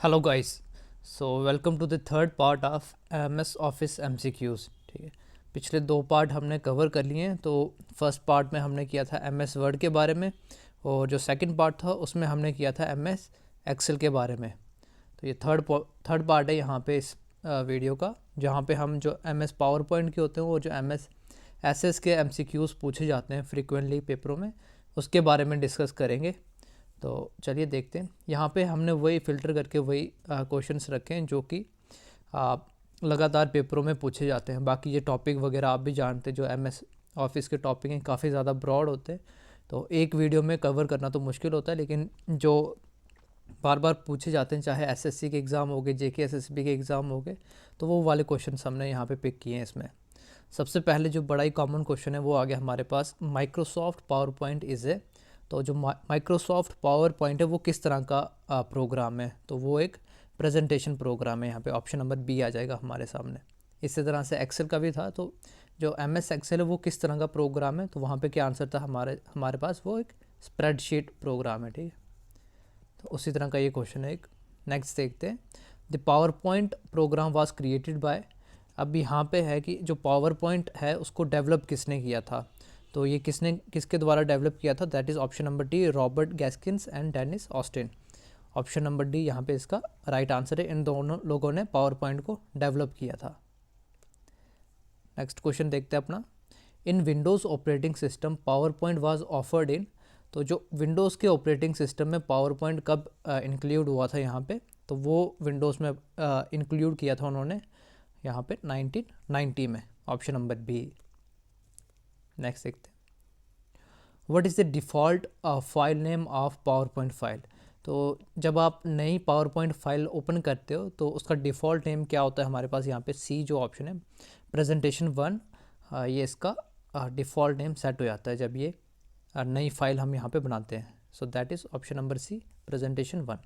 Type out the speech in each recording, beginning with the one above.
Hello guys. So welcome to the third part of MS office MCQs। ठीक है, पिछले दो पार्ट हमने कवर कर लिए हैं। तो फर्स्ट पार्ट में हमने किया था MS वर्ड के बारे में, और जो सेकंड पार्ट था उसमें हमने किया था MS एक्सेल के बारे में। तो ये थर्ड पार्ट है यहाँ पे इस वीडियो का, जहाँ पे हम जो MS पावर पॉइंट के होते हैं, वो जो MS SS के MCQs पूछे जाते हैं फ्रिक्वेंटली पेपरों में, उसके बारे में डिस्कस करेंगे। तो चलिए देखते हैं। यहाँ पे हमने वही फ़िल्टर करके वही क्वेश्चंस रखे हैं जो कि लगातार पेपरों में पूछे जाते हैं। बाकी ये टॉपिक वगैरह आप भी जानते हैं, जो MS ऑफिस के टॉपिक हैं काफ़ी ज़्यादा ब्रॉड होते हैं, तो एक वीडियो में कवर करना तो मुश्किल होता है। लेकिन जो बार बार पूछे जाते हैं, चाहे SSC के एग्ज़ाम हो गए, JK SSB के एग्ज़ाम हो गए, तो वो वाले क्वेश्चन हमने यहाँ पे पिक किए हैं इसमें। सबसे पहले जो बड़ा ही कॉमन क्वेश्चन है वो आ गया हमारे पास, Microsoft PowerPoint is a. तो जो माइक्रोसॉफ्ट पावर पॉइंट है वो किस तरह का प्रोग्राम है, तो वो एक प्रेजेंटेशन प्रोग्राम है। यहाँ पे ऑप्शन नंबर बी आ जाएगा हमारे सामने। इसी तरह से एक्सेल का भी था, तो जो MS एक्सेल है वो किस तरह का प्रोग्राम है, तो वहाँ पे क्या आंसर था हमारे पास, वो एक स्प्रेडशीट प्रोग्राम है। ठीक है, तो उसी तरह का ये क्वेश्चन है एक। नेक्स्ट देखते हैं, the PowerPoint program was created by. अब यहाँ पे है कि जो पावर पॉइंट है उसको डेवलप किसने किया था, तो ये किसके द्वारा डेवलप किया था, that is option number D, Robert Gaskins and Dennis Austin. Option number D यहाँ पे इसका राइट आंसर है। इन दोनों लोगों ने पावर पॉइंट को डेवलप किया था। नेक्स्ट क्वेश्चन देखते हैं अपना, इन Windows operating system power point was offered in. तो जो विंडोज़ के ऑपरेटिंग सिस्टम में पावर पॉइंट कब इंक्लूड हुआ था यहाँ पे, तो वो विंडोज़ में इंक्लूड किया था उन्होंने यहाँ पे 1990 में। Option number B. नेक्स्ट देखते हैं, what is the default file name of PowerPoint file. तो जब आप नई पावर पॉइंट फाइल ओपन करते हो तो उसका डिफ़ॉल्ट नेम क्या होता है हमारे पास, यहाँ पे सी जो ऑप्शन है, प्रेजेंटेशन 1, ये इसका डिफ़ॉल्ट नेम सेट हो जाता है जब ये नई फाइल हम यहाँ पे बनाते हैं। So that is option number C, presentation 1।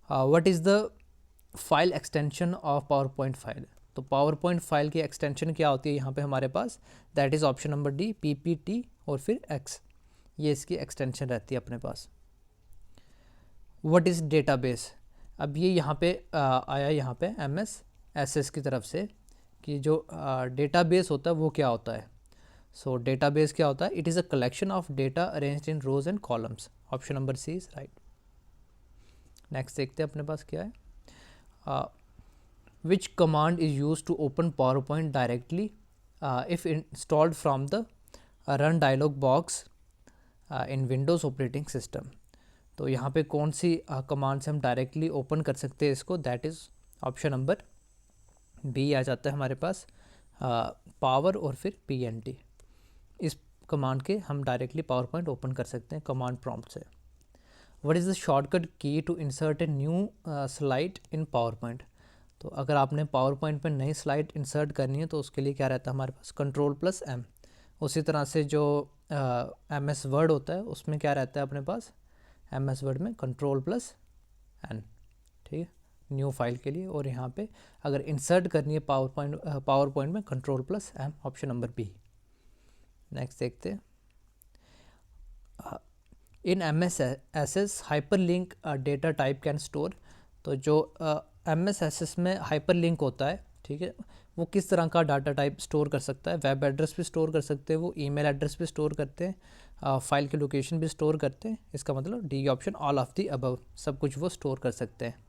What is the file extension of PowerPoint file. तो पावर पॉइंट फाइल की एक्सटेंशन क्या होती है यहाँ पे हमारे पास, that is option number D, PPT और फिर X, ये इसकी एक्सटेंशन रहती है अपने पास। What is database. अब ये यहाँ पे आया यहाँ पे MS SS की तरफ से कि जो डेटाबेस होता है वो क्या होता है। सो डेटाबेस क्या होता है, it is a collection of data arranged in rows and columns. Option number C is right. Next देखते हैं अपने पास क्या है, which command is used to open PowerPoint directly if installed from the run dialog box in Windows operating system। तो यहाँ पे कौन सी command से हम डायरेक्टली ओपन कर सकते हैं इसको, that is option number B आ जाता है हमारे पास, पावर और फिर PNT। इस कमांड के हम डायरेक्टली पावर पॉइंट ओपन कर सकते हैं कमांड प्रॉम्प्ट से। What is the shortcut key to insert a new slide in PowerPoint. तो अगर आपने पावर पॉइंट पर नई स्लाइड इंसर्ट करनी है तो उसके लिए क्या रहता है हमारे पास, Ctrl+M। उसी तरह से जो MS वर्ड होता है उसमें क्या रहता है अपने पास, MS वर्ड में Ctrl+N। ठीक है, न्यू फाइल के लिए। और यहाँ पे अगर इंसर्ट करनी है पावर पॉइंट में, Ctrl+M, option number B. Next देखते हैं, इन MS SS hyperlink data type can store. तो जो MS SS में हाइपरलिंक होता है, ठीक है, वो किस तरह का डाटा टाइप स्टोर कर सकता है। वेब एड्रेस भी स्टोर कर सकते हैं, वो ईमेल एड्रेस भी स्टोर करते हैं, फाइल की लोकेशन भी स्टोर करते हैं। इसका मतलब D option, all of the above, सब कुछ वो स्टोर कर सकते हैं।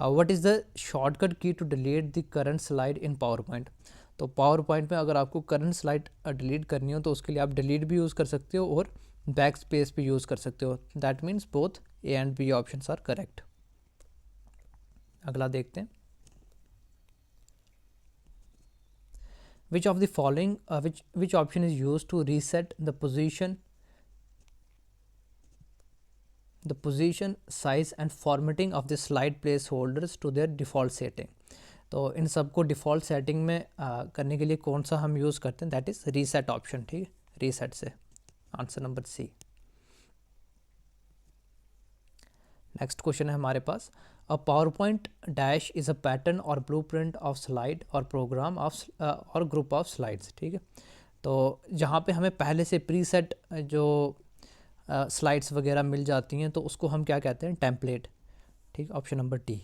What is the shortcut key to delete the current slide in PowerPoint. तो पावर पॉइंट में अगर आपको करंट स्लाइड डिलीट करनी हो तो उसके लिए आप डिलीट भी यूज़ कर सकते हो और बैक स्पेस भी यूज़ कर सकते हो। That means both A and B options are correct. अगला देखते हैं, which of the following which option is used to reset the position size and formatting of the slide placeholders to their default setting। तो इन सबको default setting में करने के लिए कौन सा हम यूज़ करते हैं, दैट इज़ रीसेट ऑप्शन। ठीक है, रीसेट से answer number C. Next question है हमारे पास, a PowerPoint dash is a pattern or blueprint of slide or program of or group of slides. ठीक है, तो जहाँ पे हमें पहले से प्रीसेट जो स्लाइड्स वगैरह मिल जाती हैं तो उसको हम क्या कहते हैं, टेम्पलेट। ठीक, ऑप्शन नंबर डी।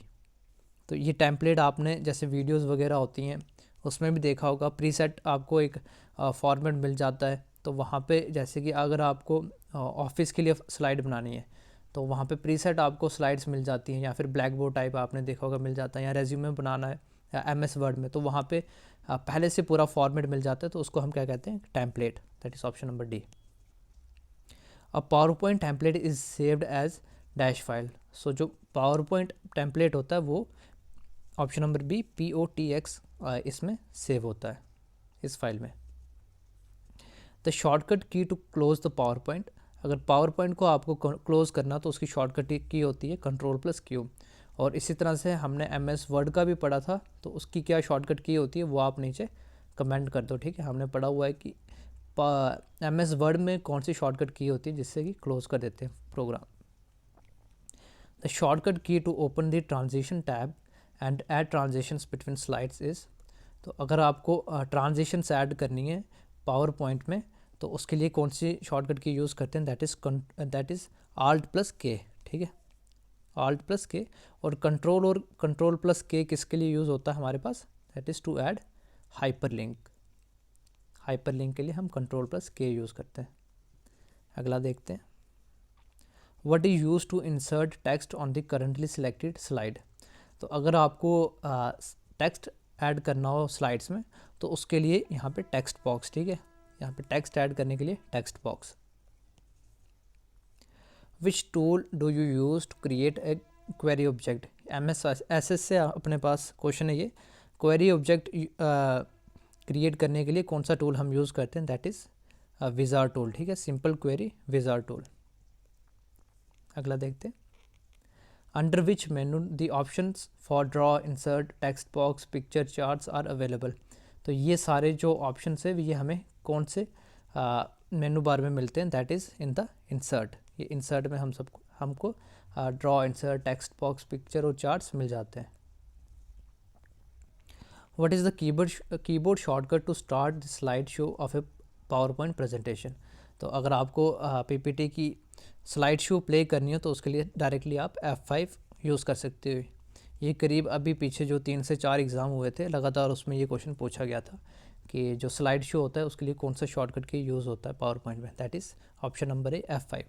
तो ये टेम्पलेट आपने जैसे वीडियोस वगैरह होती हैं उसमें भी देखा होगा, प्रीसेट आपको एक फॉर्मेट मिल जाता है। तो वहाँ पे जैसे कि अगर आपको ऑफिस के लिए स्लाइड बनानी है तो वहाँ पे प्रीसेट आपको स्लाइड्स मिल जाती हैं, या फिर ब्लैक बोर्ड टाइप आपने देखा होगा मिल जाता है, या रेज्यूमे बनाना है या एमएस वर्ड में तो वहाँ पे पहले से पूरा फॉर्मेट मिल जाता है, तो उसको हम क्या कहते हैं, template. That is option number D. A PowerPoint template is saved as dash file. So जो पावर पॉइंट टेम्पलेट होता है वो ऑप्शन नंबर बी POTX इसमें सेव होता है, इस फाइल में। The shortcut key to close the PowerPoint. अगर पावर पॉइंट को आपको क्लोज करना तो उसकी शॉर्टकट की होती है Ctrl+Q। और इसी तरह से हमने MS वर्ड का भी पढ़ा था, तो उसकी क्या शॉर्टकट की होती है वो आप नीचे कमेंट कर दो। ठीक है, हमने पढ़ा हुआ है कि MS वर्ड में कौन सी शॉर्टकट की होती है जिससे कि क्लोज कर देते हैं program. The shortcut key to open the transition tab and add transitions between slides is. तो अगर आपको ट्रांजिशंस ऐड करनी है पावर पॉइंट में तो उसके लिए कौन सी शॉर्टकट की यूज़ करते हैं, दैट इज़ Alt+K। ठीक है, Alt+K। और Ctrl+K किसके लिए यूज़ होता है हमारे पास, that is to add hyperlink. Hyperlink के लिए हम Ctrl+K यूज़ करते हैं। अगला देखते हैं, what is use to insert text on the currently selected slide. तो अगर आपको टेक्स्ट ऐड करना हो स्लाइड्स में तो उसके लिए यहाँ पे टेक्स्ट बॉक्स, ठीक है, यहाँ पे टेक्स्ट ऐड करने के लिए text box. Which tool do you use to create a query object. MS से अपने पास क्वेश्चन है ये, क्वेरी ऑब्जेक्ट क्रिएट करने के लिए कौन सा टूल हम यूज़ करते हैं, दैट इज़ विज़ार्ड टूल। ठीक है, सिंपल क्वेरी विज़ार्ड टूल। अगला देखते हैं, under which menu the options for draw, insert, text box, picture, charts are available. तो ये सारे जो ऑप्शंस है ये हमें कौन से मेनू बार में मिलते हैं, that is in the insert. ये इंसर्ट में हमको draw, insert, text box, picture और चार्ट्स मिल जाते हैं। What is the keyboard shortcut to start the slide show of a PowerPoint presentation. तो अगर आपको PPT की स्लाइड शो प्ले करनी हो तो उसके लिए डायरेक्टली आप F5 यूज़ कर सकते हो। ये करीब अभी पीछे जो 3 से 4 एग्ज़ाम हुए थे लगातार, उसमें ये क्वेश्चन पूछा गया था कि जो स्लाइड शो होता है उसके लिए कौन सा शॉर्टकट की यूज़ होता है पावर पॉइंट में, दैट इज़ ऑप्शन नंबर है F5।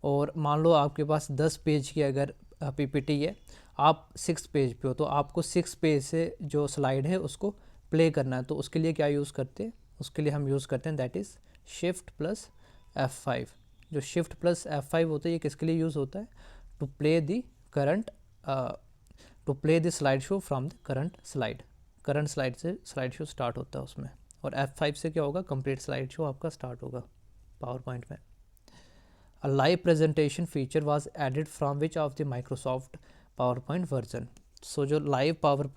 और मान लो आपके पास 10 पेज की अगर PPT है, आप 6 पेज पे हो तो आपको 6 पेज से जो स्लाइड है उसको प्ले करना है, तो उसके लिए क्या यूज़ करते हैं, उसके लिए हम यूज़ करते हैं दैट इज़ Shift+F5। जो Shift+F5 होता है ये किसके लिए यूज़ होता है, to play the slide show from the current slide से स्लाइड शो स्टार्ट होता है उसमें, और F5 से क्या होगा, कंप्लीट स्लाइड शो आपका स्टार्ट होगा पावर पॉइंट में। A live presentation feature was added from which of the Microsoft PowerPoint version. So जो लाइव पावर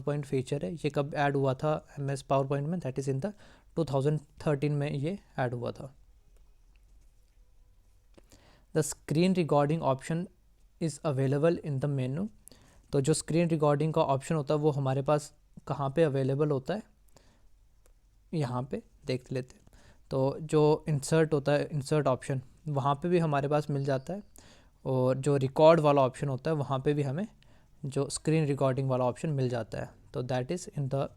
पॉइंट फीचर है ये कब ऐड हुआ था MS पावर पॉइंट में, दैट इज़ इन द 2013 में ये ऐड हुआ था। The screen recording option is available in the मेनू। तो जो स्क्रीन रिकॉर्डिंग का ऑप्शन होता है वो हमारे पास कहाँ पे अवेलेबल होता है, यहाँ पे देख लेते हैं। तो जो इंसर्ट होता है, इंसर्ट ऑप्शन, वहाँ पे भी हमारे पास मिल जाता है, और जो रिकॉर्ड वाला ऑप्शन होता है वहाँ पे भी हमें जो स्क्रीन रिकॉर्डिंग वाला ऑप्शन मिल जाता है। तो that is in the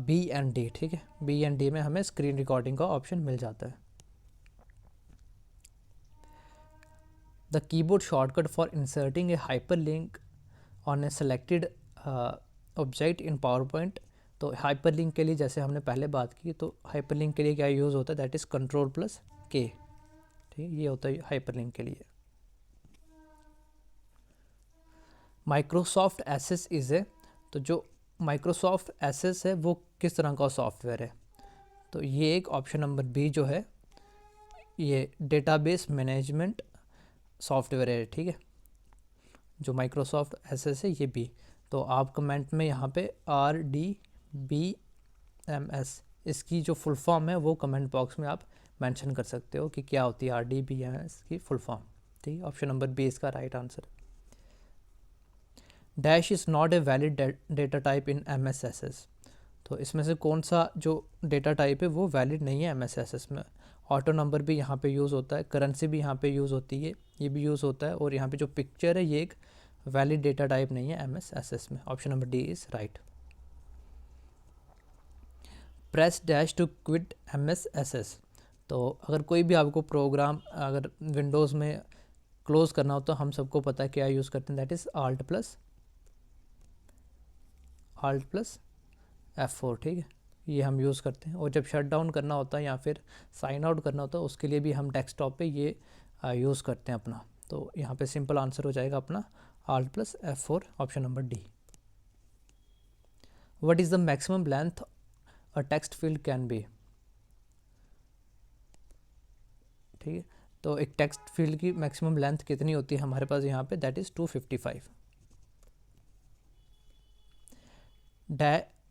B and D। ठीक है, B and D में हमें स्क्रीन रिकॉर्डिंग का ऑप्शन मिल जाता है। The keyboard shortcut for inserting A hyperlink on A selected object in PowerPoint. तो हाइपरलिंक के लिए जैसे हमने पहले बात की, तो हाइपरलिंक के लिए क्या यूज़ होता है, दैट इज़ Ctrl+K। ठीक है, ये होता है हाइपरलिंक के लिए। माइक्रोसॉफ्ट एसेस इज़ ए, तो जो माइक्रोसॉफ्ट एसेस है वो किस तरह का सॉफ्टवेयर है, तो ये एक ऑप्शन नंबर B जो है ये डेटाबेस मैनेजमेंट सॉफ्टवेयर है। ठीक है, जो माइक्रोसॉफ्ट एसेस है ये B। तो आप कमेंट में यहाँ पे RDBMS इसकी जो फुल फॉर्म है वो कमेंट बॉक्स में आप मेंशन कर सकते हो कि क्या होती है RDBMS की फुल फॉर्म। ठीक है, ऑप्शन नंबर B इसका right answer. Dash is not a valid data type in MSSS। तो इसमें से कौन सा जो डेटा टाइप है वो वैलिड नहीं है MSSS में। ऑटो नंबर भी यहाँ पे यूज़ होता है, करेंसी भी यहाँ पे यूज़ होती है, ये भी यूज़ होता है। और यहाँ पे जो पिक्चर है ये एक वैलिड डेटा टाइप नहीं है MSSS में। Option number D is right. Press dash to quit MSSS। तो अगर कोई भी आपको प्रोग्राम अगर विंडोज़ में क्लोज़ करना हो तो हम सबको पता है क्या यूज़ करते हैं, that is Alt plus F4, ठीक है, ये हम यूज़ करते हैं। और जब शट डाउन करना होता है या फिर साइन आउट करना होता है उसके लिए भी हम डेस्कटॉप पे ये यूज़ करते हैं अपना। तो यहाँ पे सिंपल आंसर हो जाएगा अपना Alt plus F4, option number D. What is the maximum length a text field can be, ठीक है। तो एक टेक्स्ट फील्ड की मैक्सिमम लेंथ कितनी होती है हमारे पास यहाँ पे, that is 255।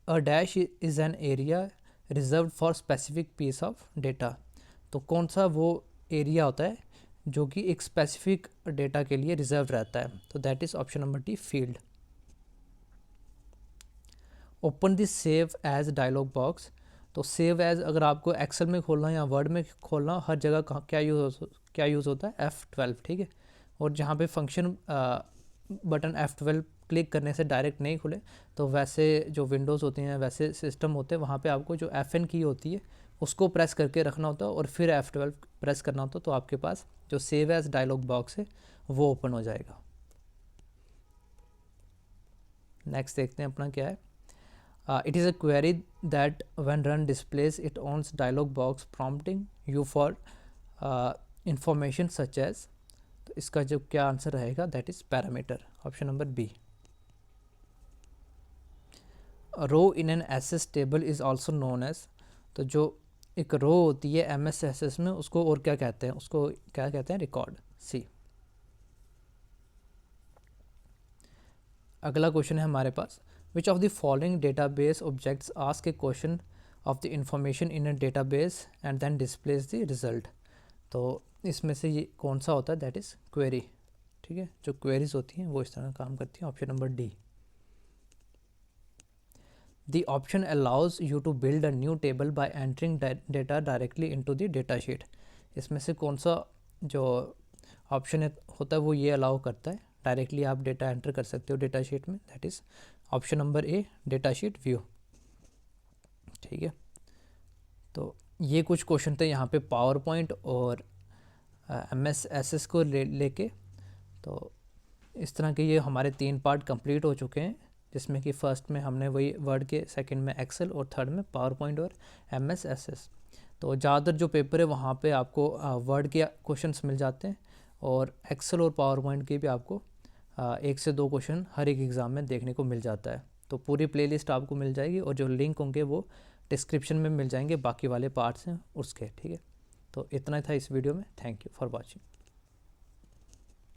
A dash is an area reserved for specific piece of data. तो कौन सा वो एरिया होता है जो कि एक स्पेसिफिक डेटा के लिए रिजर्व रहता है, तो that is option number D, field. Open this save as dialog box. तो सेव एज अगर आपको एक्सेल में खोलना या वर्ड में खोलना, हर जगह क्या यूज़ होता है, F12, ठीक है। और जहाँ पे फंक्शन बटन F12 क्लिक करने से डायरेक्ट नहीं खुले, तो वैसे जो विंडोज़ होती हैं वैसे सिस्टम होते हैं, वहाँ पे आपको जो FN की होती है उसको प्रेस करके रखना होता है और फिर F12 प्रेस करना होता है, तो आपके पास जो सेव एज डायलॉग बॉक्स है वो ओपन हो जाएगा। नेक्स्ट देखते हैं अपना क्या है। It is a query that when run displays its own dialog box prompting you for information such as, तो इसका जो क्या आंसर रहेगा, that is parameter, option number B. Row in an SS table is also known as. तो जो एक रो होती है MSSS में उसको और क्या कहते हैं, उसको क्या कहते हैं, रिकॉर्ड, सी। अगला क्वेश्चन है हमारे पास, which of the following database objects ask a question of the information in a database and then displays the result. तो इसमें से ये कौन सा होता है, दैट इज़ क्वेरी, ठीक है। जो क्वेरीज होती हैं वो इस तरह काम करती हैं, option number D. The option allows you to build a new table by entering data directly into the data sheet. इसमें से कौन सा जो ऑप्शन होता है वो ये अलाउ करता है, डायरेक्टली आप डेटा एंटर कर सकते हो डेटा शीट में, that is option number A, data sheet view, ठीक है। तो ये कुछ क्वेश्चन थे यहाँ पे पावर पॉइंट और MSSS को लेके। तो इस तरह के ये हमारे 3 पार्ट कंप्लीट हो चुके हैं, जिसमें कि फर्स्ट में हमने वही वर्ड के, सेकंड में एक्सेल और थर्ड में पावर पॉइंट और MSSS। तो ज़्यादातर जो पेपर है वहाँ पे आपको वर्ड के क्वेश्चंस मिल जाते हैं और एक्सेल और पावर पॉइंट के भी आपको 1 से 2 क्वेश्चन हर एक एग्ज़ाम में देखने को मिल जाता है। तो पूरी प्लेलिस्ट आपको मिल जाएगी और जो लिंक होंगे वो डिस्क्रिप्शन में मिल जाएंगे, बाकी वाले पार्ट्स हैं उसके, ठीक है। तो इतना था इस वीडियो में, थैंक यू फॉर वॉचिंग।